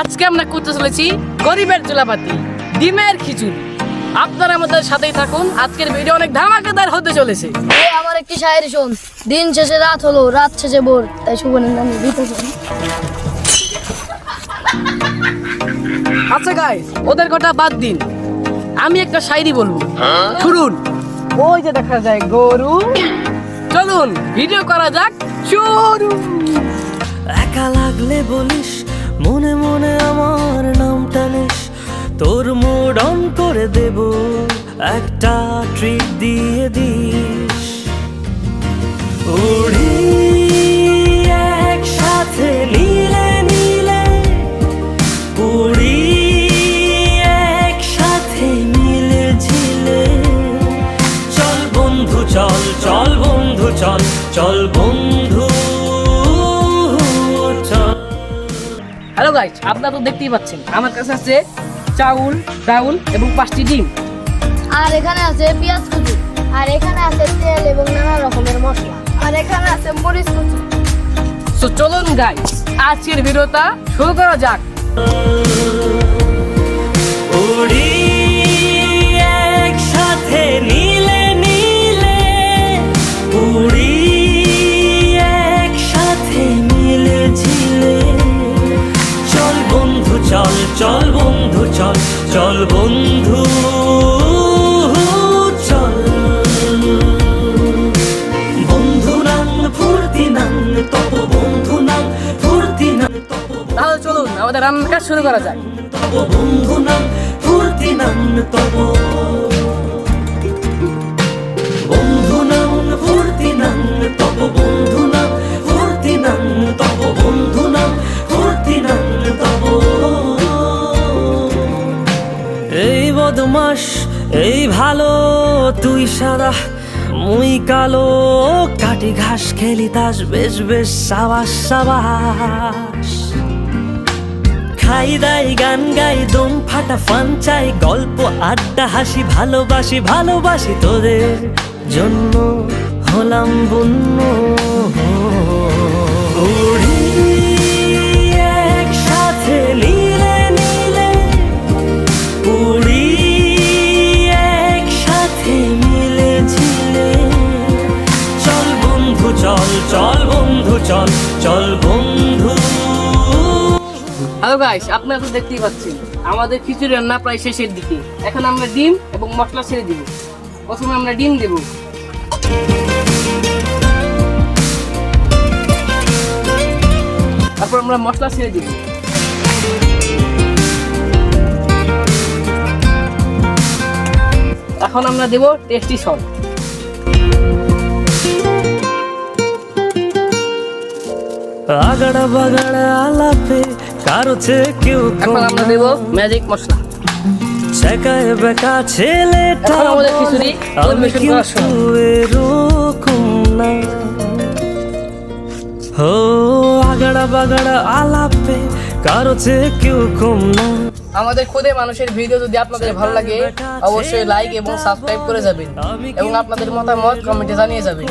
আজকে আমরা করতে চলেছি গরিবের চুলাপাতি ডিমের খিচুড়ি। আপনারা আমাদের সাথেই থাকুন, আজকের ভিডিও অনেক ধামাকেদার হতে চলেছে। এই আমার একটি শায়েরি শোন, দিন শেষে রাত হলো, রাত শেষে ভোর, তাই শুভনের নামে দিতে শোন। আচ্ছা গাইস, ওদের কথা বাদ দিন, আমি একটা শায়রি বলবো, শুনুন। ওই যে দেখা যায় গরু, চলুন ভিডিও করা যাক শুরু। একা লাগলে বলিস, মনে মনে আমার নাম টানিস, তোর মুড অন করে দেব, একটা ট্রিট দিয়ে দিস। উড়ি একসাথে নীলে নীলে, উড়ি একসাথে মিলে ঝিলে, চল বন্ধু চল, চল বন্ধু চল, চল বন্ধু চল। হ্যালো গাইস, আপনারা তো দেখতেই পাচ্ছেন আমার কাছে আছে চাউল, ডাউল এবং 5টি ডিম। আর এখানে আছে পেঁয়াজ কুচি, আর এখানে আছে তেল এবং নানা রকমের মশলা, আর এখানে আছে মরিচ কুচি। তো চলুন গাইস, আজকের ভিডিওটা শুরু করা যাক। উড়ি একসাথে নীলে নীলে, উড়ি একসাথে মিলে ঝিলে, চল বন্ধু চল, চল বন্ধু চল, চল বন্ধু চল। বন্ধু নাম ফুর্তি নাম তপ, বন্ধু নাম ফুর্তি নাম তপ, তাহলে চলুন আমাদের রান্নার কাজ শুরু করা যাক। তব বন্ধু নাম ফুর্তি নাম তব, বন্ধু নাম ফুর্তি নাম তব, বন্ধু নাম ফুর্তি নাম তব, বন্ধু নাম ফুর্তি নাম তব। এই বদমাস এই ভালো, তুই সাদা মুই কালো, কাটি ঘাস খেলি তাস, বেশ বেশ সাবাস সাবাস। খাই দাই গান গাই, দম ফাটা ফান চাই, গল্প আড্ডা হাসি, ভালোবাসি ভালোবাসি তোদের জন্য হলাম বন্য। উড়ি একসাথে নীলে নীলে, উড়ি একসাথে মিলে ঝিলে, চল বন্ধু চল, চল বন্ধু চল, চল বন্ধু। হ্যালো গাইস, আপনারা তো দেখতেই পাচ্ছেন আমাদের খিচুড়ি রান্না প্রায় শেষের দিকে। এখন আমরা ডিম এবং মশলা ছেড়ে দিব। প্রথমে আমরা ডিম দেব, তারপর আমরা মশলা ছেড়ে দিব। এখন আমরা দেব টেস্টি সল্ট। আগাড়া বাগাড়া আলাপে কারো চেয়ে কেউ এখন আমরা দেব ম্যাজিক মশলা। শেখায় বেকা ছেলেটা, এখন আমাদের খিচুড়ি আমি পরিবেশন করার কিন্তু সময়। এরকম না। ও আগাড়া বাগাড়া আলাপে কারো চেয়ে কেউ কম না। আমাদের খুদে মানুষের ভিডিও যদি আপনাদের ভালো লাগে, অবশ্যই লাইক এবং সাবস্ক্রাইব করে যাবেন এবং আপনাদের মতামত কমেন্টে জানিয়ে যাবেন।